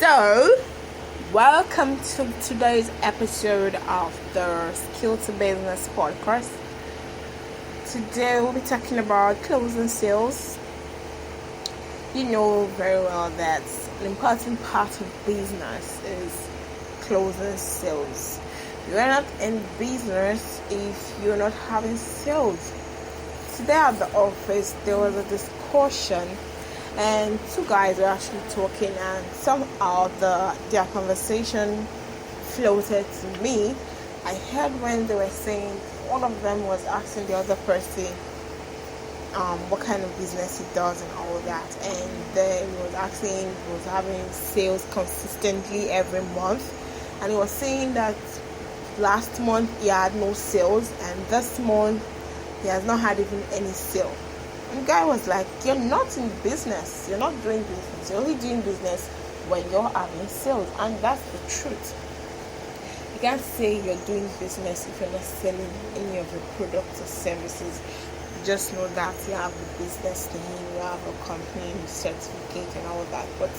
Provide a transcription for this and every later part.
So, welcome to today's episode of the Skill to Business podcast. Today, we'll be talking about closing sales. You know very well that an important part of business is closing sales. You are not in business if you're not having sales. Today at the office, there was a discussion and two guys were actually talking, and somehow their conversation floated to me. I heard when they were saying, one of them was asking the other person what kind of business he does and all that, and then he was having sales consistently every month, and he was saying that last month he had no sales, and this month he has not had even any sale. And the guy was like, you're not in business. You're not doing business. You're only doing business when you're having sales. And that's the truth. You can't say you're doing business if you're not selling any of your products or services. Just know that you have a business name, you have a company, certificate and all that. But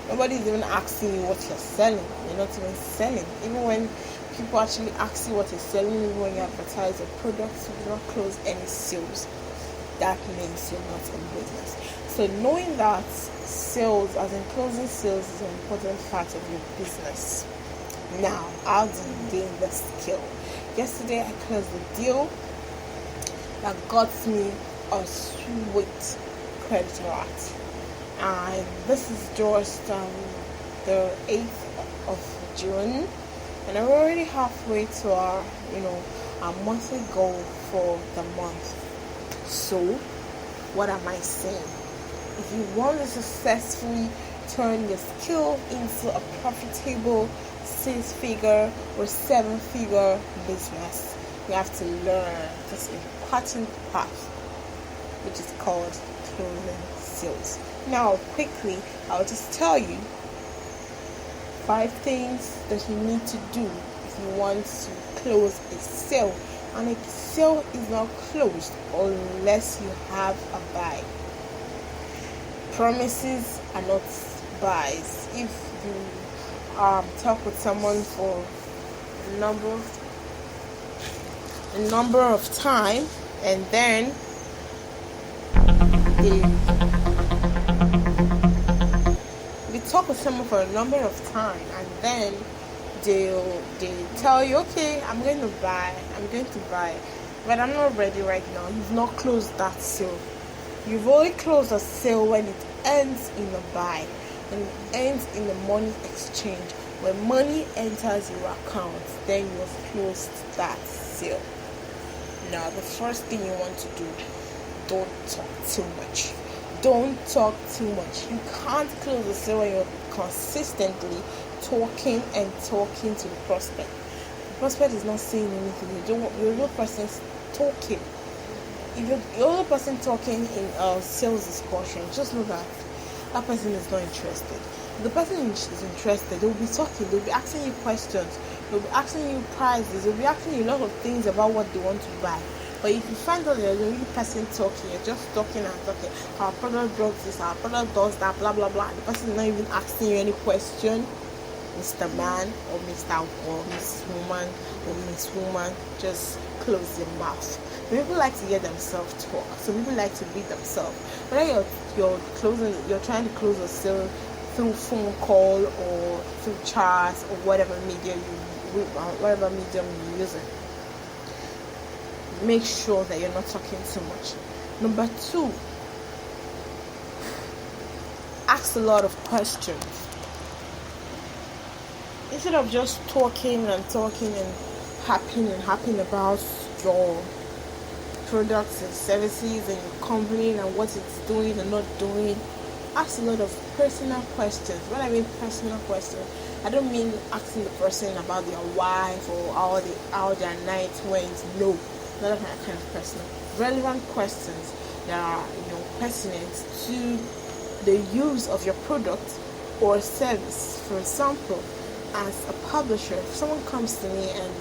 nobody's even asking you what you're selling. You're not even selling. Even when people actually ask you what you're selling, even when you advertise your products, you do not close any sales. That means you're not in business. So knowing that sales, as in closing sales, is an important part of your business. Now, how do you gain the skill? Yesterday I closed a deal that got me a sweet credit lot. And this is just the 8th of June. And I'm already halfway to our monthly goal for the month. So, what am I saying? If you want to successfully turn your skill into a profitable 6-figure or 7-figure business, you have to learn this important part, which is called closing sales. Now, quickly, I'll just tell you 5 things that you need to do if you want to close a sale. And a sale is not closed unless you have a buy. Promises are not buys. If you talk with someone for a number of time, and then they talk with someone for a number of time, and then they tell you, okay, I'm going to buy, but I'm not ready right now. You've not closed that sale. You've only closed a sale when it ends in a buy, when it ends in the money exchange. When money enters your account, then you have closed that sale. Now, the first thing you want to do, don't talk too much. Don't talk too much. You can't close a sale when you're consistently talking to the prospect. The prospect is not saying anything. You're the person talking. If you're the person talking in a sales discussion, just know that person is not interested. If the person is interested, they'll be talking, they'll be asking you questions, they'll be asking you prices, they'll be asking you a lot of things about what they want to buy. But if you find out you're the only person talking, you're just talking and talking, our product does this, our product does that, blah blah blah, the person is not even asking you any question, Mr. Man or Mr. or Miss Woman or Miss Woman, just close your mouth. People like to hear themselves talk, so people like to read themselves. Whether you're trying to close a sale through phone call or through chats or whatever medium you're using, make sure that you're not talking too much. Number 2, ask a lot of questions. Instead of just talking and happing about your products and services and your company and what it's doing and not doing, ask a lot of personal questions. When I mean personal questions, I don't mean asking the person about their wife or how their night went. No, not that kind of personal. Relevant questions that are pertinent to the use of your product or service. For example, as a publisher, if someone comes to me and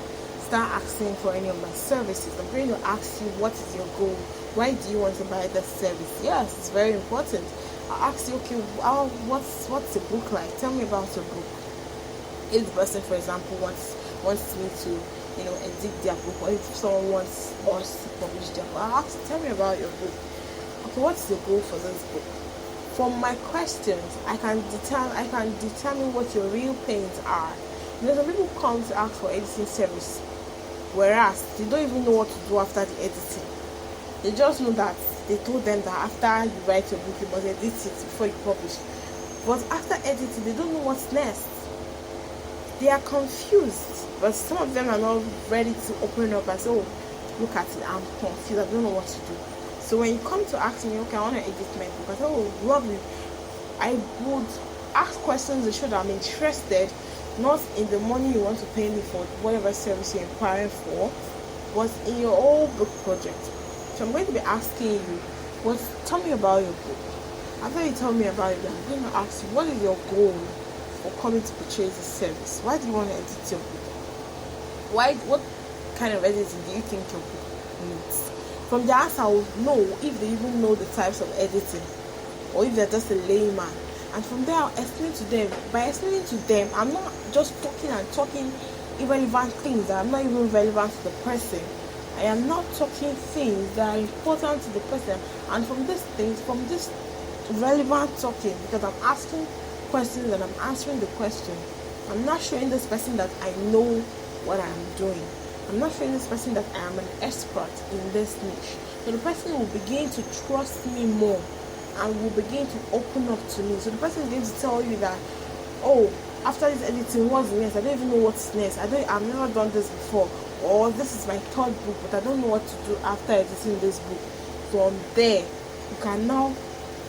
start asking for any of my services, I'm going to ask you, what is your goal? Why do you want to buy this service? Yes, it's very important. I ask you, okay, what's the book like? Tell me about your book. If the person, for example, wants me to, edit their book, or if someone wants us to publish their book, I ask, tell me about your book. Okay, what's the goal for this book? From my questions, I can determine what your real pains are. Some people come to ask for editing service, whereas they don't even know what to do after the editing. They just know that they told them that after you write your book, you must edit it before you publish. But after editing, they don't know what's next. They are confused, but some of them are not ready to open up and say, oh, look at it, I'm confused, I don't know what to do. So when you come to ask me, okay, I want to edit my book, I say, oh, lovely. I would ask questions to show that I'm interested, not in the money you want to pay me for whatever service you're inquiring for, but in your whole book project. So I'm going to be asking you, tell me about your book. After you tell me about it, I'm going to ask you, what is your goal for coming to purchase this service? Why do you want to edit your book? What kind of editing do you think your book needs? From the answer, I will know if they even know the types of editing, or if they're just a layman. And from there, I'll explain to them. By explaining to them, I'm not just talking irrelevant things that are not even relevant to the person. I am not talking things that are important to the person. And from this relevant talking, because I'm asking questions and I'm answering the question, I'm not showing this person that I know what I'm doing. I'm not showing this person that I am an expert in this niche. So the person will begin to trust me more and will begin to open up to me. So the person is going to tell you that, oh, after this editing, what's next? I don't even know what's next. I've never done this before. Or this is my third book, but I don't know what to do after editing this book. From there, you can now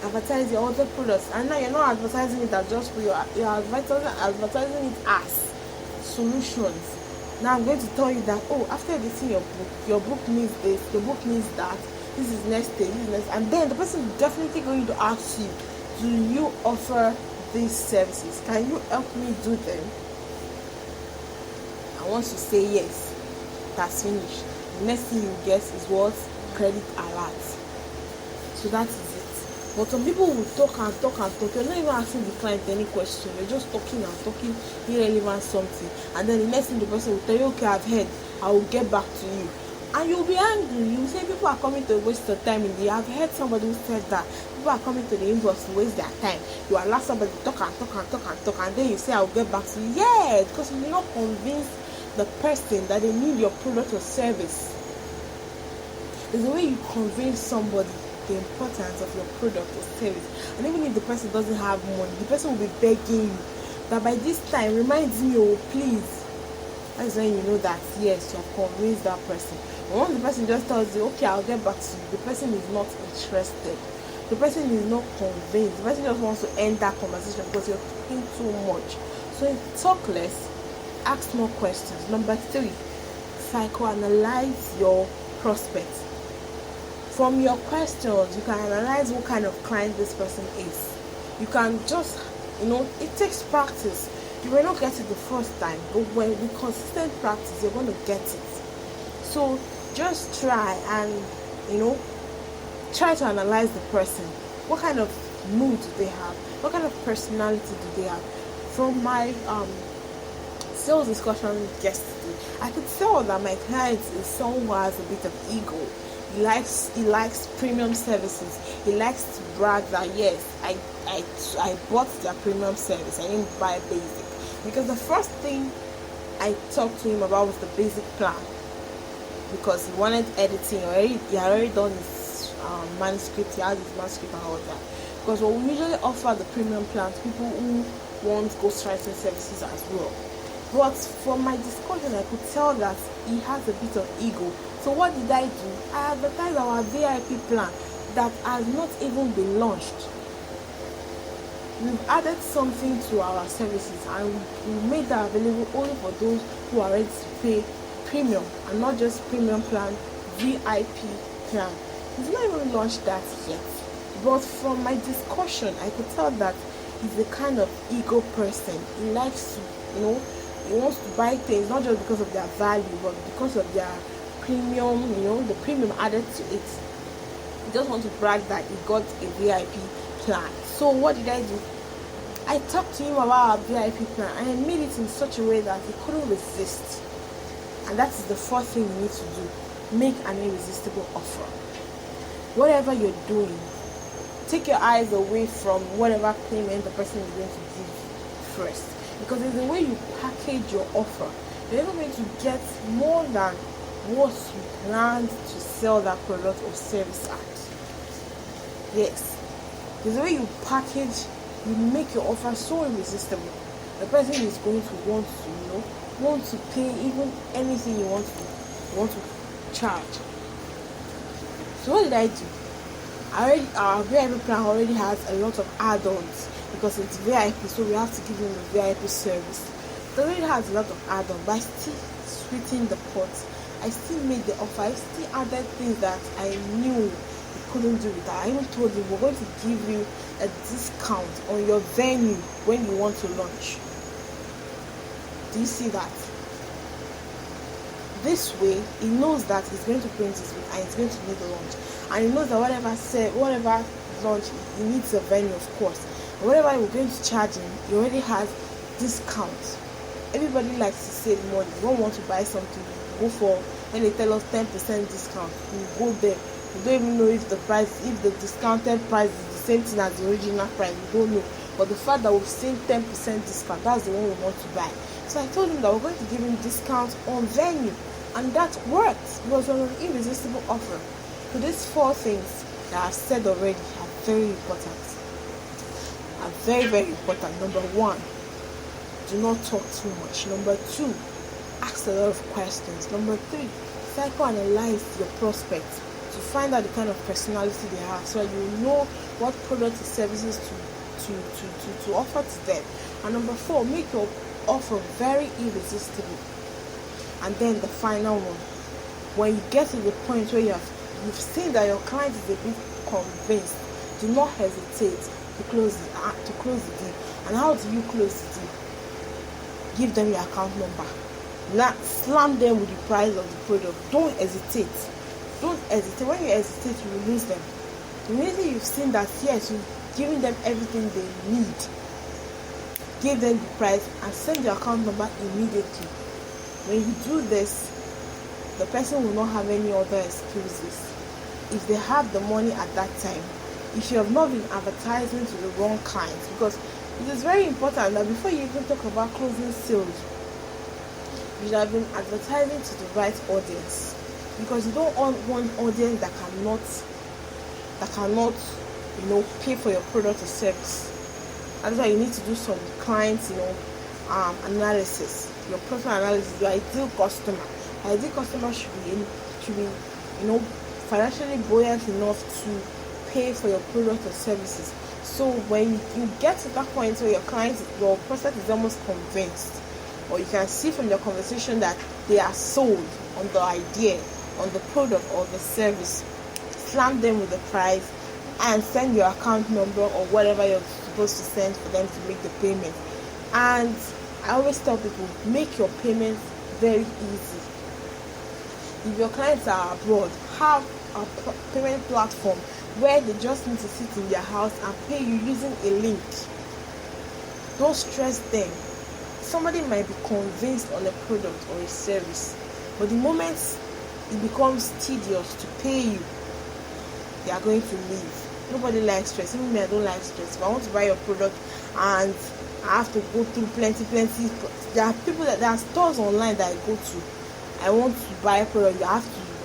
advertise your other products. And now you're not advertising it as just for you're advertising it as solutions. Now I'm going to tell you that, oh, after editing your book needs this, your book needs that, this is next thing, this is next. And then the person is definitely going to ask you, do you offer these services? Can you help me do them? And once you say yes, that's finished. The next thing you get is what? Credit alert. So that is it. But some people will talk and talk and talk. You're not even asking the client any question. You're just talking and talking irrelevant something. And then the next thing the person will tell you, okay, I've heard, I will get back to you. And you'll be angry. You say people are coming to waste their time. I've heard somebody who said that people are coming to the inbox to waste their time. You allow somebody to talk and then you say, I'll get back to you. Yeah, because you're not convinced the person that they need your product or service. There's a way you convince somebody the importance of your product or service. And even if the person doesn't have money, the person will be begging you that by this time, remind me, oh please. That's when you know that yes, you have convinced that person. And once the person just tells you, okay, I'll get back to you, the person is not interested. The person is not convinced. The person just wants to end that conversation because you're talking too much. So talk less, ask more questions. Number 3, psychoanalyze your prospects. From your questions, you can analyze what kind of client this person is. You can just, it takes practice. You may not get it the first time, but with consistent practice, you're going to get it. So just try and, try to analyze the person. What kind of mood do they have? What kind of personality do they have? From my sales discussion yesterday, I could tell that my client is someone who has a bit of ego. He likes premium services. He likes to brag that yes, I bought their premium service. I didn't buy basic. Because the first thing I talked to him about was the basic plan. Because he wanted editing already. He had already done his manuscript. He has his manuscript and all that. Because what we usually offer the premium plan to people who want ghostwriting services as well. But from my discussion, I could tell that he has a bit of ego. So what did I do? I advertised our VIP plan that has not even been launched. We've added something to our services and we made that available only for those who are ready to pay premium and not just premium plan, VIP plan. We've not even launched that yet. But from my discussion, I could tell that he's a kind of ego person. He likes to, he wants to buy things not just because of their value, but because of their premium, the premium added to it. He just wants to brag that he got a VIP plan. So what did I do? I talked to him about our VIP plan, and I made it in such a way that he couldn't resist. And that is the fourth thing you need to do. Make an irresistible offer. Whatever you're doing, take your eyes away from whatever payment the person is going to give first. Because in the way you package your offer, you're never going to get more than what you planned to sell that product or service at. Yes. Because the way you package, you make your offer so irresistible. The person is going to want to pay even anything you want to charge. So what did I do? Our VIP plan already has a lot of add-ons because it's VIP, so we have to give them the VIP service. It already has a lot of add-ons, but I still sweetened the pot. I still made the offer. I still added things that I knew you couldn't do with that. I even told him we're going to give you a discount on your venue when you want to launch. Do you see that? This way, he knows that he's going to print his book and he's going to need a launch. And he knows that whatever launch, he needs a venue, of course. And whatever we're going to charge him, he already has discounts. Everybody likes to save money. You don't want to buy something, go for, when they tell us 10% discount, you go there. You don't even know if the discounted price is the same thing as the original price. You don't know. But the fact that we've seen 10% discount, that's the one we want to buy. So I told him that we're going to give him discount on venue. And that worked. It was an irresistible offer. So these four things that I've said already are very important. Are very, very important. Number one, do not talk too much. Number two, ask a lot of questions. Number three, psychoanalyze your prospects to find out the kind of personality they have, so you know what products and services to offer to them. And number four, make your offer very irresistible. And then the final one, when you get to the point where you've seen that your client is a bit convinced, do not hesitate to close the deal. And how do you close the deal? Give them your account number. Not slam them with the price of the product. Don't hesitate. Don't hesitate. When you hesitate, you will lose them. Immediately you've seen that, yes, you've given them everything they need, give them the price and send your account number immediately. When you do this, the person will not have any other excuses. If they have the money at that time, if you have not been advertising to the wrong clients, because it is very important that before you even talk about closing sales, you should have been advertising to the right audience, because you don't want one audience that cannot pay for your product or service. That's why you need to do some client analysis, your personal analysis. Your ideal customer should be financially buoyant enough to pay for your product or services. So when you get to that point where your prospect is almost convinced, or you can see from your conversation that they are sold on the idea, on the product or the service, slam them with the price and send your account number or whatever you're supposed to send for them to make the payment. And I always tell people, make your payments very easy. If your clients are abroad, have a payment platform where they just need to sit in their house and pay you using a link. Don't stress them. Somebody might be convinced on a product or a service, but the moment it becomes tedious to pay you, they are going to leave. Nobody likes stress. Even me, I don't like stress. If I want to buy your product and I have to go through plenty. There are stores online that I go to. I want to buy a product. I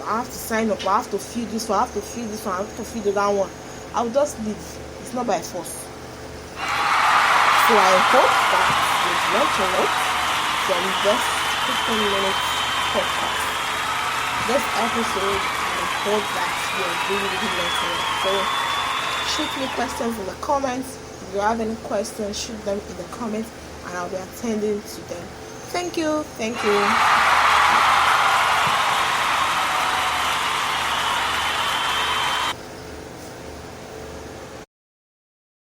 have to sign up. I have to fill this one. I have to fill this one. I have to fill the other one. I'll just leave. It's not by force. So I hope that you've learned a lot from this 15-minute podcast. This episode, I hope that you're really learned a lot. So shoot me questions in the comments. If you have any questions, shoot them in the comments and I'll be attending to them. Thank you.